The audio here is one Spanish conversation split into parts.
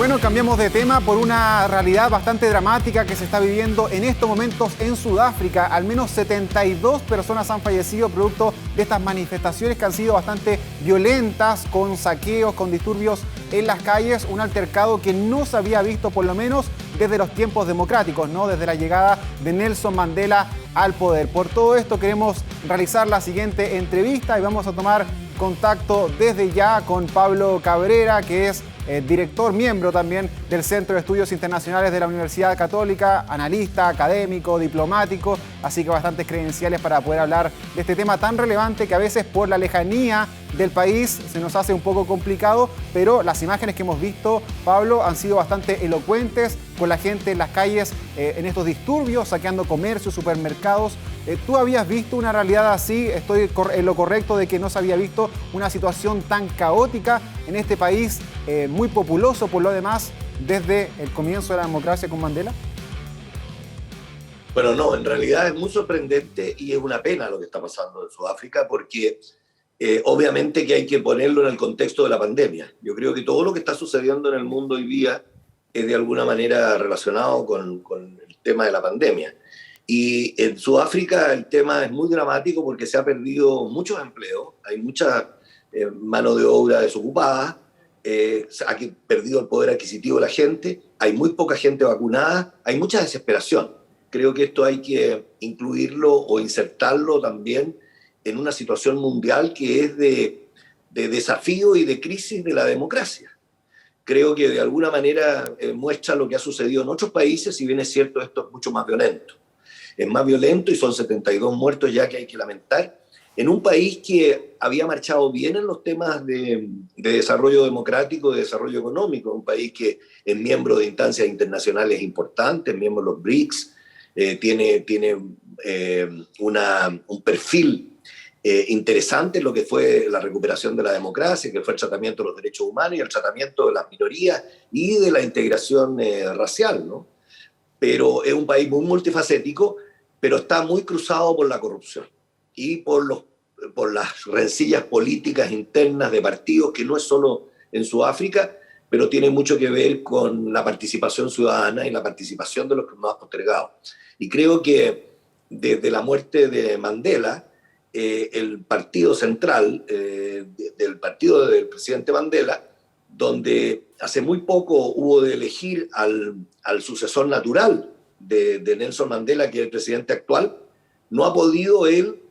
Bueno, cambiamos de tema por una realidad bastante dramática que se está viviendo en estos momentos en Sudáfrica. Al menos 72 personas han fallecido producto de estas manifestaciones que han sido bastante violentas, con saqueos, con disturbios en las calles. Un altercado que no se había visto por lo menos desde los tiempos democráticos, ¿no? Desde la llegada de Nelson Mandela al poder. Por todo esto queremos realizar la siguiente entrevista y vamos a tomar contacto desde ya con Pablo Cabrera, que es director, miembro también del Centro de Estudios Internacionales de la Universidad Católica, analista, académico, diplomático, así que bastantes credenciales para poder hablar de este tema tan relevante que a veces por la lejanía del país se nos hace un poco complicado, pero las imágenes que hemos visto, Pablo, han sido bastante elocuentes, con la gente en las calles en estos disturbios, saqueando comercios, supermercados. ¿Tú habías visto una realidad así? ¿Estoy en lo correcto de que no se había visto una situación tan caótica en este país muy populoso por lo demás desde el comienzo de la democracia con Mandela? Bueno, no, en realidad es muy sorprendente y es una pena lo que está pasando en Sudáfrica porque obviamente que hay que ponerlo en el contexto de la pandemia. Yo creo que todo lo que está sucediendo en el mundo hoy día es de alguna manera relacionado con el tema de la pandemia. Y en Sudáfrica el tema es muy dramático porque se ha perdido muchos empleos, hay mucha mano de obra desocupada, ha perdido el poder adquisitivo de la gente, hay muy poca gente vacunada, hay mucha desesperación. Creo que esto hay que incluirlo o insertarlo también en una situación mundial que es de desafío y de crisis de la democracia. Creo que de alguna manera muestra lo que ha sucedido en otros países, si bien es cierto esto es mucho más violento. Es más violento y son 72 muertos ya que hay que lamentar, en un país que había marchado bien en los temas de desarrollo democrático, de desarrollo económico, un país que es miembro de instancias internacionales importantes, miembro de los BRICS, tiene un perfil interesante en lo que fue la recuperación de la democracia, que fue el tratamiento de los derechos humanos y el tratamiento de las minorías y de la integración racial, ¿no? Pero es un país muy multifacético, pero está muy cruzado por la corrupción y por las rencillas políticas internas de partidos, que no es solo en Sudáfrica, pero tiene mucho que ver con la participación ciudadana y la participación de los más postergados. Y creo que desde la muerte de Mandela, el partido central del partido del presidente Mandela, donde hace muy poco hubo de elegir al sucesor natural de Nelson Mandela, que es el presidente actual, no ha podido él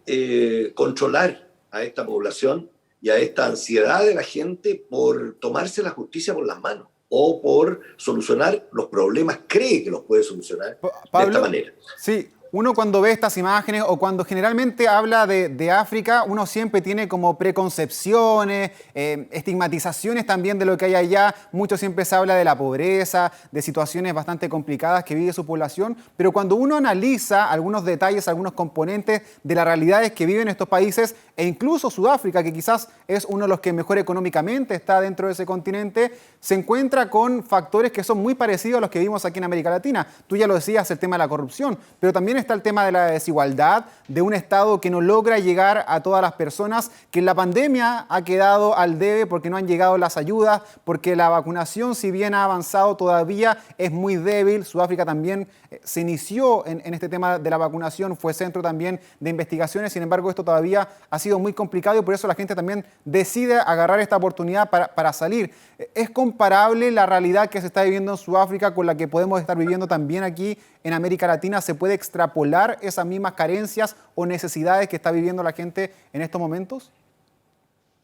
controlar a esta población y a esta ansiedad de la gente por tomarse la justicia por las manos o por solucionar los problemas, cree que los puede solucionar Pablo, de esta manera. Sí. Uno cuando ve estas imágenes o cuando generalmente habla de África, uno siempre tiene como preconcepciones, estigmatizaciones también de lo que hay allá. Mucho siempre se habla de la pobreza, de situaciones bastante complicadas que vive su población. Pero cuando uno analiza algunos detalles, algunos componentes de las realidades que viven estos países, e incluso Sudáfrica, que quizás es uno de los que mejor económicamente está dentro de ese continente, se encuentra con factores que son muy parecidos a los que vimos aquí en América Latina. Tú ya lo decías, el tema de la corrupción, pero también está el tema de la desigualdad, de un Estado que no logra llegar a todas las personas, que en la pandemia ha quedado al debe porque no han llegado las ayudas, porque la vacunación, si bien ha avanzado, todavía es muy débil. Sudáfrica también se inició en este tema de la vacunación, fue centro también de investigaciones, sin embargo esto todavía ha sido muy complicado y por eso la gente también decide agarrar esta oportunidad para salir. ¿Es comparable la realidad que se está viviendo en Sudáfrica con la que podemos estar viviendo también aquí en América Latina? ¿Se puede extrapolar esas mismas carencias o necesidades que está viviendo la gente en estos momentos?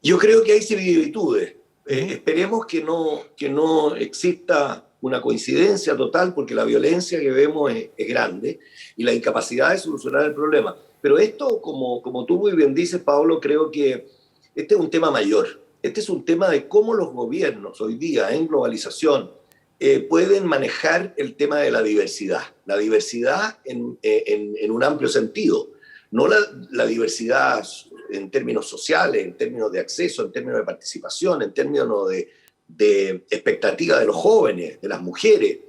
Yo creo que hay similitudes. Esperemos que no exista una coincidencia total, porque la violencia que vemos es grande y la incapacidad de solucionar el problema. Pero esto, como tú muy bien dices, Pablo, creo que este es un tema mayor. Este es un tema de cómo los gobiernos hoy día en globalización pueden manejar el tema de la diversidad en un amplio sentido, no la diversidad en términos sociales, en términos de acceso, en términos de participación, en términos de expectativa de los jóvenes, de las mujeres,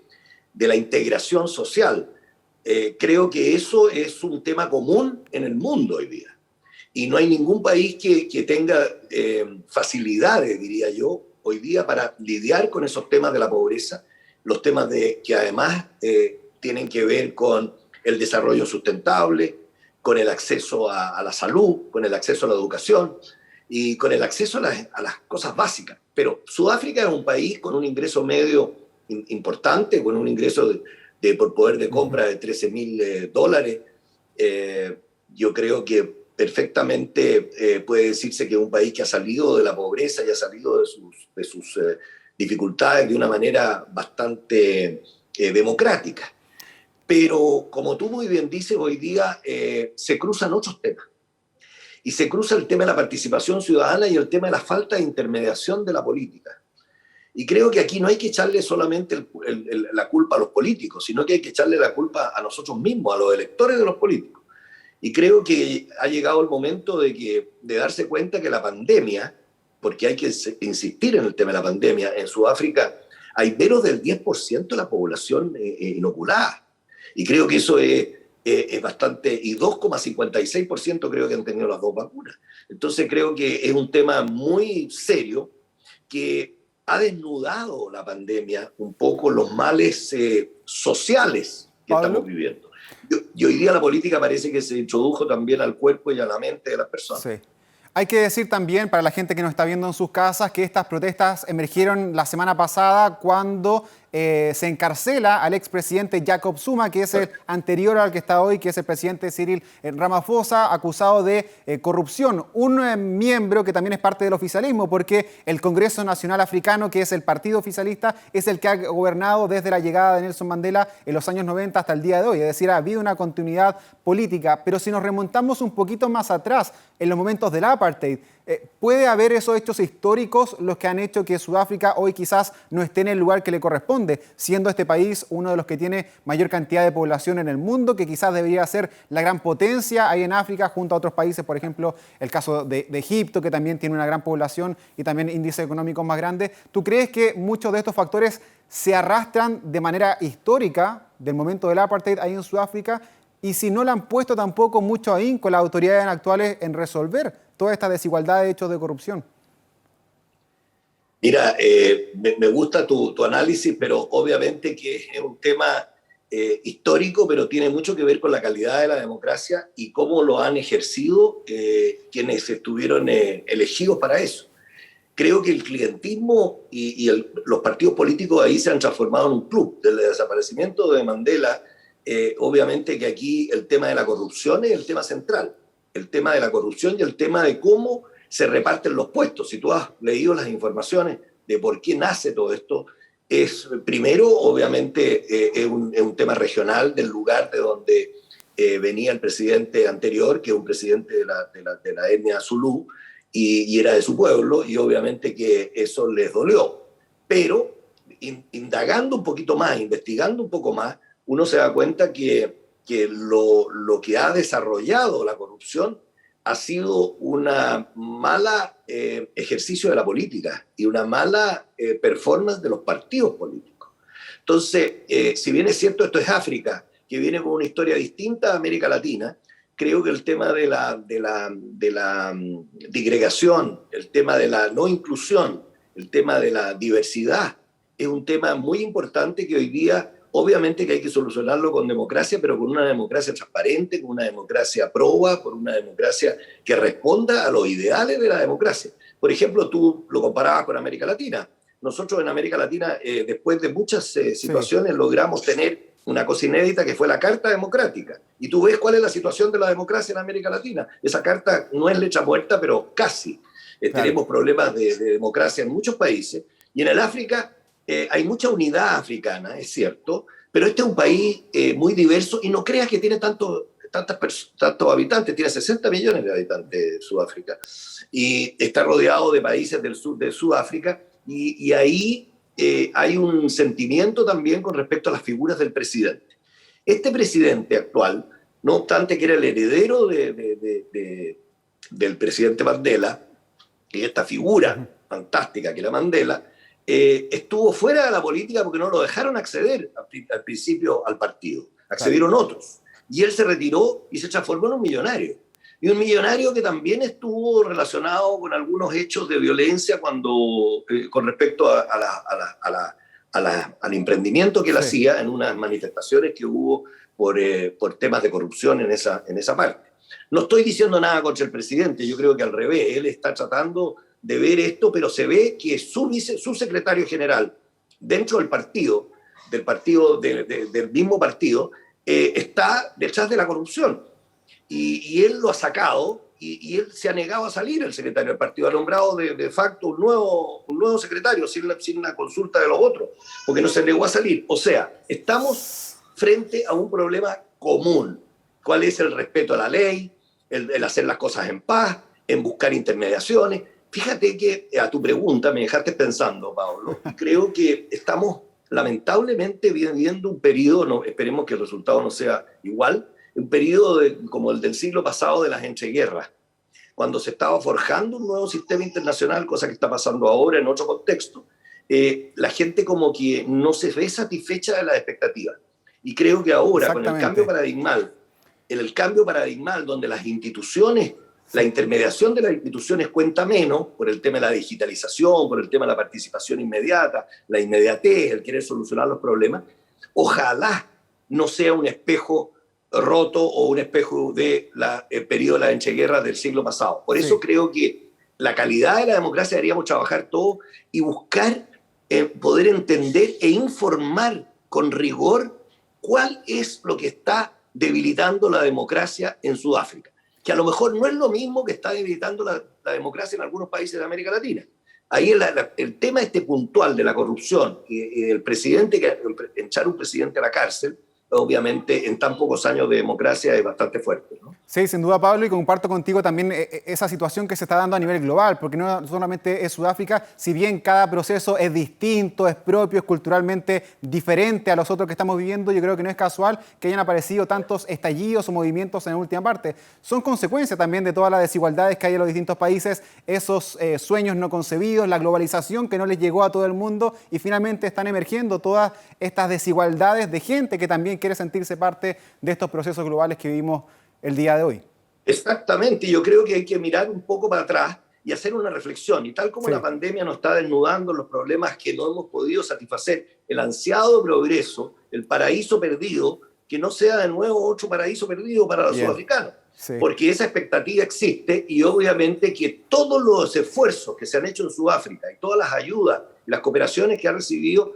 de la integración social. Creo que eso es un tema común en el mundo hoy día. Y no hay ningún país que tenga facilidades, diría yo, hoy día para lidiar con esos temas de la pobreza, los temas que además tienen que ver con el desarrollo sustentable, con el acceso a la salud, con el acceso a la educación y con el acceso a las cosas básicas. Pero Sudáfrica es un país con un ingreso medio importante, con un ingreso por poder de compra de $13.000. Yo creo que perfectamente puede decirse que es un país que ha salido de la pobreza y ha salido de sus dificultades de una manera bastante democrática. Pero, como tú muy bien dices, hoy día se cruzan otros temas. Y se cruza el tema de la participación ciudadana y el tema de la falta de intermediación de la política. Y creo que aquí no hay que echarle solamente la culpa a los políticos, sino que hay que echarle la culpa a nosotros mismos, a los electores de los políticos. Y creo que ha llegado el momento de darse cuenta que la pandemia, porque hay que insistir en el tema de la pandemia, en Sudáfrica hay menos del 10% de la población inoculada. Y creo que eso es bastante, y 2,56% creo que han tenido las 2 vacunas. Entonces creo que es un tema muy serio que ha desnudado la pandemia un poco los males sociales que Pablo. estamos viviendo. Y hoy día la política parece que se introdujo también al cuerpo y a la mente de las personas. Sí. Hay que decir también, para la gente que nos está viendo en sus casas, que estas protestas emergieron la semana pasada cuando se encarcela al expresidente Jacob Zuma, que es el anterior al que está hoy, que es el presidente Cyril Ramaphosa, acusado de corrupción. Un miembro que también es parte del oficialismo, porque el Congreso Nacional Africano, que es el partido oficialista, es el que ha gobernado desde la llegada de Nelson Mandela en los años 90 hasta el día de hoy. Es decir, ha habido una continuidad política. Pero si nos remontamos un poquito más atrás, en los momentos del apartheid, ¿puede haber esos hechos históricos los que han hecho que Sudáfrica hoy quizás no esté en el lugar que le corresponde, siendo este país uno de los que tiene mayor cantidad de población en el mundo, que quizás debería ser la gran potencia ahí en África junto a otros países, por ejemplo, el caso de Egipto, que también tiene una gran población y también índices económicos más grandes? ¿Tú crees que muchos de estos factores se arrastran de manera histórica del momento del apartheid ahí en Sudáfrica? Y si no le han puesto tampoco mucho ahínco las autoridades actuales en resolver toda esta desigualdad de hechos de corrupción. Mira, me gusta tu análisis, pero obviamente que es un tema histórico, pero tiene mucho que ver con la calidad de la democracia y cómo lo han ejercido quienes estuvieron elegidos para eso. Creo que el clientismo y los partidos políticos ahí se han transformado en un club. Desde el desaparecimiento de Mandela, obviamente que aquí el tema de la corrupción es el tema central. El tema de la corrupción y el tema de cómo se reparten los puestos. Si tú has leído las informaciones de por qué nace todo esto, es primero, obviamente, es un tema regional del lugar de donde venía el presidente anterior, que es un presidente de la etnia zulú, y era de su pueblo, y obviamente que eso les dolió. Pero indagando un poquito más, investigando un poco más, uno se da cuenta que lo que ha desarrollado la corrupción ha sido una mala ejercicio de la política y una mala performance de los partidos políticos. Entonces, si bien es cierto, esto es África, que viene con una historia distinta a América Latina, creo que el tema de la digregación, el tema de la no inclusión, el tema de la diversidad, es un tema muy importante que hoy día obviamente que hay que solucionarlo con democracia, pero con una democracia transparente, con una democracia proba, con una democracia que responda a los ideales de la democracia. Por ejemplo, tú lo comparabas con América Latina. Nosotros en América Latina, después de muchas situaciones, logramos tener una cosa inédita que fue la Carta Democrática. Y tú ves cuál es la situación de la democracia en América Latina. Esa carta no es letra muerta, pero casi. Claro. Tenemos problemas de democracia en muchos países. Y en el África hay mucha unidad africana, es cierto, pero este es un país muy diverso y no creas que tiene tantos habitantes, tiene 60 millones de habitantes Sudáfrica y está rodeado de países del sur de Sudáfrica y ahí hay un sentimiento también con respecto a las figuras del presidente. Este presidente actual, no obstante que era el heredero del presidente Mandela, y esta figura fantástica que era Mandela, estuvo fuera de la política porque no lo dejaron acceder al principio al partido. Accedieron otros. Y él se retiró y se transformó en un millonario. y un millonario que también estuvo relacionado con algunos hechos de violencia con respecto al emprendimiento que él hacía en unas manifestaciones que hubo por temas de corrupción en esa parte. No estoy diciendo nada contra el presidente, yo creo que al revés, él está tratando de ver esto, pero se ve que su secretario general dentro del mismo partido, está detrás de la corrupción. Y él lo ha sacado y él se ha negado a salir, el secretario del partido. Ha nombrado de facto un nuevo secretario sin la consulta de los otros, porque no se negó a salir. O sea, estamos frente a un problema común. ¿Cuál es el respeto a la ley? El hacer las cosas en paz, en buscar intermediaciones. Fíjate que a tu pregunta me dejaste pensando, Pablo, y creo que estamos lamentablemente viviendo un periodo, no, esperemos que el resultado no sea igual, un periodo como el del siglo pasado de las entreguerras, cuando se estaba forjando un nuevo sistema internacional, cosa que está pasando ahora en otro contexto. La gente como que no se ve satisfecha de las expectativas. Y creo que ahora, con el cambio paradigmal, donde las instituciones, la intermediación de las instituciones cuenta menos por el tema de la digitalización, por el tema de la participación inmediata, la inmediatez, el querer solucionar los problemas, ojalá no sea un espejo roto o un espejo del periodo de la entreguerra del siglo pasado. Por eso creo que la calidad de la democracia deberíamos trabajar todo y buscar poder entender e informar con rigor cuál es lo que está debilitando la democracia en Sudáfrica, que a lo mejor no es lo mismo que está debilitando la democracia en algunos países de América Latina. Ahí el tema puntual de la corrupción y el presidente, echar un presidente a la cárcel, obviamente en tan pocos años de democracia es bastante fuerte, ¿no? Sí, sin duda, Pablo, y comparto contigo también esa situación que se está dando a nivel global, porque no solamente es Sudáfrica, si bien cada proceso es distinto, es propio, es culturalmente diferente a los otros que estamos viviendo, yo creo que no es casual que hayan aparecido tantos estallidos o movimientos en la última parte. Son consecuencia también de todas las desigualdades que hay en los distintos países, esos sueños no concebidos, la globalización que no les llegó a todo el mundo y finalmente están emergiendo todas estas desigualdades de gente que también quiere sentirse parte de estos procesos globales que vivimos el día de hoy. Exactamente, yo creo que hay que mirar un poco para atrás y hacer una reflexión. Y tal como la pandemia nos está desnudando los problemas que no hemos podido satisfacer, el ansiado progreso, el paraíso perdido, que no sea de nuevo otro paraíso perdido para los sudafricanos. Sí. Porque esa expectativa existe y obviamente que todos los esfuerzos que se han hecho en Sudáfrica y todas las ayudas y las cooperaciones que ha recibido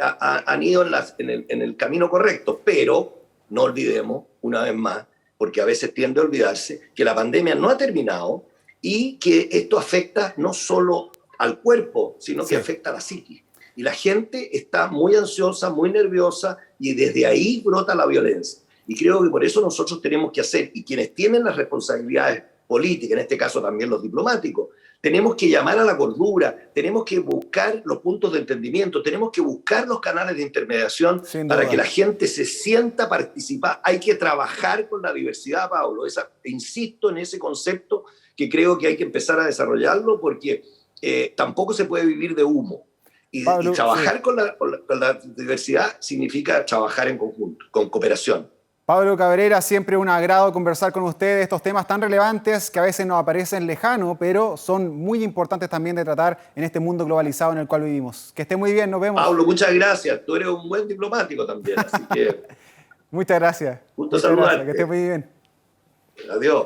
han ido en el camino correcto. Pero no olvidemos, una vez más, porque a veces tiende a olvidarse, que la pandemia no ha terminado y que esto afecta no solo al cuerpo, sino que afecta a la psiquis. Y la gente está muy ansiosa, muy nerviosa, y desde ahí brota la violencia. Y creo que por eso nosotros tenemos que hacer, y quienes tienen las responsabilidades políticas, en este caso también los diplomáticos, tenemos que llamar a la cordura, tenemos que buscar los puntos de entendimiento, tenemos que buscar los canales de intermediación para que la gente se sienta participada. Hay que trabajar con la diversidad, Pablo. Insisto en ese concepto que creo que hay que empezar a desarrollarlo porque tampoco se puede vivir de humo. Y trabajar con la diversidad significa trabajar en conjunto, con cooperación. Pablo Cabrera, siempre un agrado conversar con usted de estos temas tan relevantes que a veces nos aparecen lejanos, pero son muy importantes también de tratar en este mundo globalizado en el cual vivimos. Que esté muy bien, nos vemos. Pablo, muchas gracias. Tú eres un buen diplomático también, así que... Muchas gracias. Gusto saludarte. Que esté muy bien. Adiós.